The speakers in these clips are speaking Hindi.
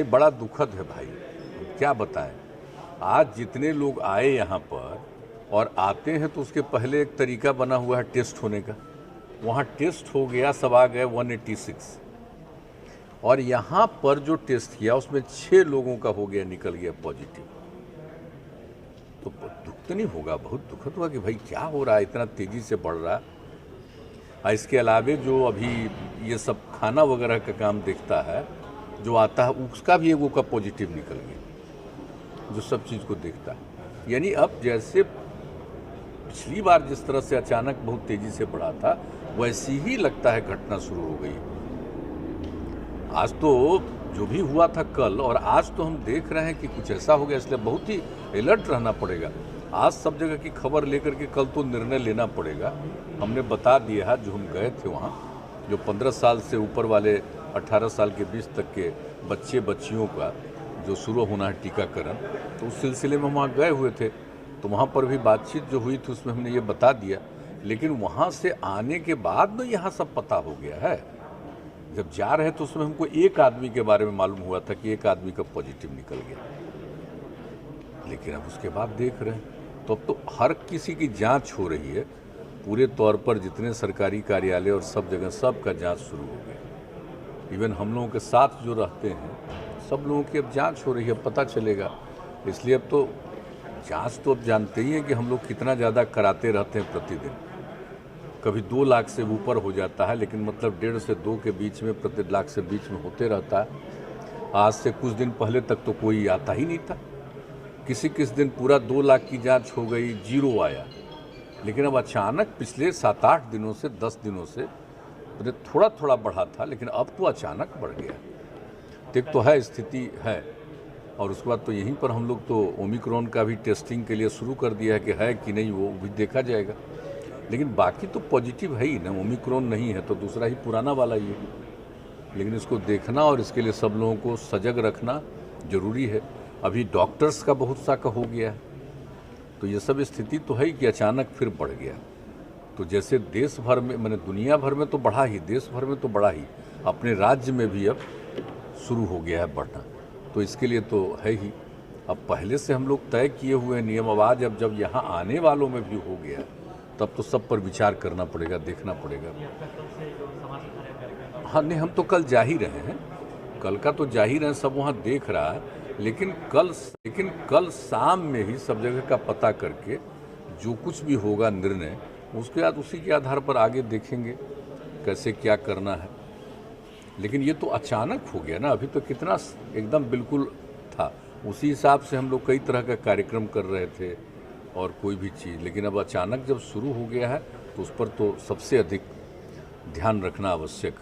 बड़ा दुखद है भाई, क्या बताएं। आज जितने लोग आए यहाँ पर और आते हैं तो उसके पहले एक तरीका बना हुआ है टेस्ट होने का। वहाँ टेस्ट हो गया, सब आ गए 186, और यहाँ पर जो टेस्ट किया उसमें 6 लोगों का हो गया, निकल गया पॉजिटिव। तो दुख तो नहीं होगा, बहुत दुखद हुआ कि भाई क्या हो रहा है, इतना तेज़ी से बढ़ रहा है। इसके अलावे जो अभी ये सब खाना वगैरह का काम देखता है, जो आता है उसका भी एगो का पॉजिटिव निकल गया, जो सब चीज़ को देखता है। यानी अब जैसे पिछली बार जिस तरह से अचानक बहुत तेज़ी से बढ़ा था, वैसी ही लगता है घटना शुरू हो गई। आज तो जो भी हुआ था कल और आज तो हम देख रहे हैं कि कुछ ऐसा हो गया, इसलिए बहुत ही अलर्ट रहना पड़ेगा। आज सब जगह की खबर लेकर के कल तो निर्णय लेना पड़ेगा। हमने बता दिया है, जो हम गए थे वहाँ, जो 15 साल से ऊपर वाले 18 साल के बीच तक के बच्चे बच्चियों का जो शुरू होना है टीकाकरण, तो उस सिलसिले में हम वहाँ गए हुए थे। तो वहाँ पर भी बातचीत जो हुई थी उसमें हमने ये बता दिया। लेकिन वहाँ से आने के बाद में यहाँ सब पता हो गया है। जब जा रहे तो उसमें हमको एक आदमी के बारे में मालूम हुआ था कि एक आदमी का पॉजिटिव निकल गया, लेकिन अब उसके बाद देख रहे हैं तो अब तो हर किसी की जांच हो रही है पूरे तौर पर। जितने सरकारी कार्यालय और सब जगह सब का जांच शुरू हो गया। इवन हम लोगों के साथ जो रहते हैं सब लोगों की अब जांच हो रही है, पता चलेगा। इसलिए अब तो जांच तो अब जानते ही हैं कि हम लोग कितना ज़्यादा कराते रहते हैं प्रतिदिन। कभी 2 लाख से ऊपर हो जाता है, लेकिन मतलब 1.5 से 2 के बीच में, प्रति लाख से बीच में होते रहता है। आज से कुछ दिन पहले तक तो कोई आता ही नहीं था। किस दिन पूरा 2 लाख की जांच हो गई, 0 आया। लेकिन अब अचानक पिछले 7-8 दिनों से, 10 दिनों से थोड़ा थोड़ा बढ़ा था, लेकिन अब तो अचानक बढ़ गया। एक तो है स्थिति है, और उसके बाद तो यहीं पर हम लोग तो ओमिक्रॉन का भी टेस्टिंग के लिए शुरू कर दिया है कि नहीं वो भी देखा जाएगा। लेकिन बाकी तो पॉजिटिव है ही ना, ओमिक्रॉन नहीं है तो दूसरा ही पुराना वाला ही है। लेकिन इसको देखना और इसके लिए सब लोगों को सजग रखना जरूरी है। अभी डॉक्टर्स का बहुत सा का हो गया है, तो ये सब स्थिति तो है ही कि अचानक फिर बढ़ गया। तो जैसे देश भर में, मैंने दुनिया भर में तो बढ़ा ही, देश भर में तो बढ़ा ही, अपने राज्य में भी अब शुरू हो गया है बढ़ना। तो इसके लिए तो है ही, अब पहले से हम लोग तय किए हुए नियम, अब आज अब जब यहाँ आने वालों में भी हो गया तब तो सब पर विचार करना पड़ेगा, देखना पड़ेगा। हाँ नहीं, हम तो कल जा ही रहे हैं, कल का तो जा ही रहे हैं, सब वहाँ देख रहा है। लेकिन कल शाम में ही सब जगह का पता करके जो कुछ भी होगा निर्णय, उसके बाद उसी के आधार पर आगे देखेंगे कैसे क्या करना है। लेकिन ये तो अचानक हो गया ना, अभी तो कितना एकदम बिल्कुल था, उसी हिसाब से हम लोग कई तरह का कार्यक्रम कर रहे थे और कोई भी चीज़। लेकिन अब अचानक जब शुरू हो गया है तो उस पर तो सबसे अधिक ध्यान रखना आवश्यक।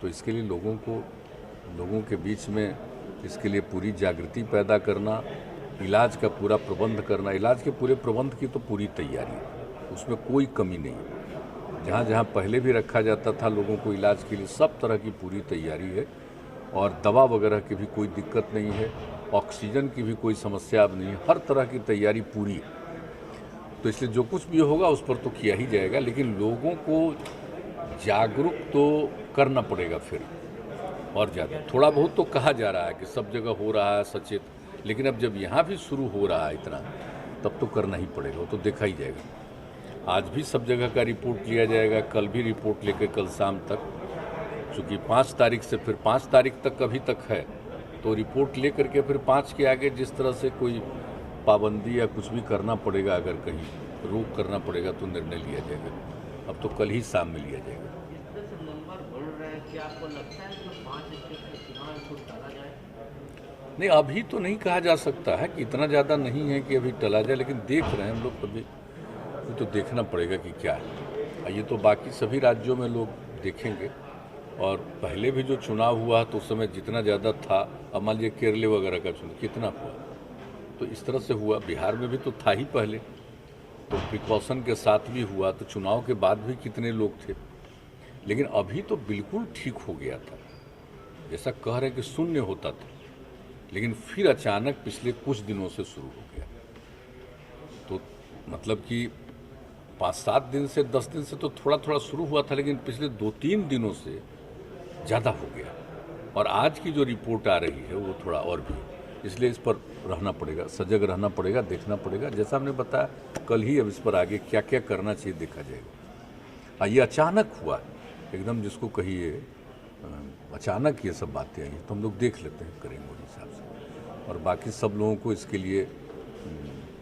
तो इसके लिए लोगों के बीच में इसके लिए पूरी जागृति पैदा करना, इलाज का पूरा प्रबंध करना। इलाज के पूरे प्रबंध की तो पूरी तैयारी है, उसमें कोई कमी नहीं। जहाँ जहाँ पहले भी रखा जाता था लोगों को इलाज के लिए, सब तरह की पूरी तैयारी है। और दवा वगैरह की भी कोई दिक्कत नहीं है, ऑक्सीजन की भी कोई समस्या अब नहीं है, हर तरह की तैयारी पूरी है। तो इसलिए जो कुछ भी होगा उस पर तो किया ही जाएगा। लेकिन लोगों को जागरूक तो करना पड़ेगा फिर और ज़्यादा। थोड़ा बहुत तो कहा जा रहा है कि सब जगह हो रहा है सचेत, लेकिन अब जब यहाँ भी शुरू हो रहा है इतना, तब तो करना ही पड़ेगा, वो तो देखा ही जाएगा। आज भी सब जगह का रिपोर्ट लिया जाएगा, कल भी रिपोर्ट लेकर कल शाम तक, चूँकि 5 तारीख से फिर 5 तारीख तक अभी तक है, तो रिपोर्ट ले करके फिर 5 के आगे जिस तरह से कोई पाबंदी या कुछ भी करना पड़ेगा, अगर कहीं रोक करना पड़ेगा तो निर्णय लिया जाएगा। अब तो कल ही शाम में लिया जाएगा। नहीं, अभी तो नहीं कहा जा सकता है कि इतना ज़्यादा नहीं है कि अभी टला जाए, लेकिन देख रहे हैं हम लोग, अभी तो देखना पड़ेगा कि क्या है। ये तो बाकी सभी राज्यों में लोग देखेंगे। और पहले भी जो चुनाव हुआ तो उस समय जितना ज़्यादा था, अब मान लीजिए केरल वगैरह का चुनाव कितना हुआ, तो इस तरह से हुआ। बिहार में भी तो था ही पहले, तो प्रिकॉशन के साथ भी हुआ, तो चुनाव के बाद भी कितने लोग थे। लेकिन अभी तो बिल्कुल ठीक हो गया था, जैसा कह रहे हैं कि शून्य होता था, लेकिन फिर अचानक पिछले कुछ दिनों से शुरू हो गया। तो मतलब कि 5-7 दिन से 10 दिन से तो थोड़ा थोड़ा शुरू हुआ था, लेकिन पिछले 2-3 दिनों से ज़्यादा हो गया और आज की जो रिपोर्ट आ रही है वो थोड़ा और भी, इसलिए इस पर रहना पड़ेगा, सजग रहना पड़ेगा, देखना पड़ेगा। जैसा हमने बताया कल ही, अब इस पर आगे क्या क्या करना चाहिए देखा जाएगा। ये अचानक हुआ एकदम, जिसको कहिए अचानक ये सब बातें आई हैं, तो हम लोग देख लेते हैं, करेंगे उस हिसाब से। और बाकी सब लोगों को इसके लिए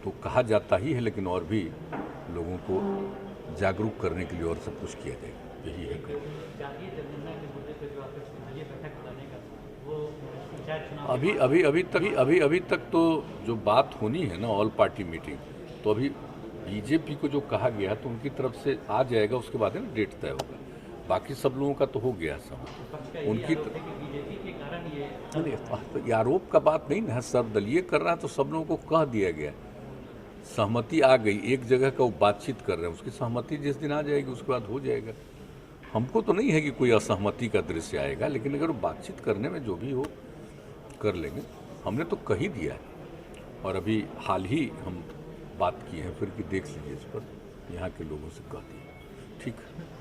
तो कहा जाता ही है, लेकिन और भी लोगों को जागरूक करने के लिए और सब कुछ किया जाएगा, यही है। अभी तक तो जो बात होनी है ना, ऑल पार्टी मीटिंग, तो अभी बीजेपी को जो कहा गया तो उनकी तरफ से आ जाएगा, उसके बाद है ना डेट तय होगा। बाकी सब लोगों का तो हो गया सब, उनकी तो आरोप का बात नहीं ना, सर्वदलीय कर रहा है तो सब लोगों को कह दिया गया, सहमति आ गई, एक जगह का वो बातचीत कर रहे हैं, उसकी सहमति जिस दिन आ जाएगी उसके बाद हो जाएगा। हमको तो नहीं है कि कोई असहमति का दृश्य आएगा, लेकिन अगर वो बातचीत करने में जो भी हो कर लेंगे। हमने तो कह ही दिया है, और अभी हाल ही हम बात की है फिर कि देख लीजिए इस पर, यहाँ के लोगों से कह दिए, ठीक है।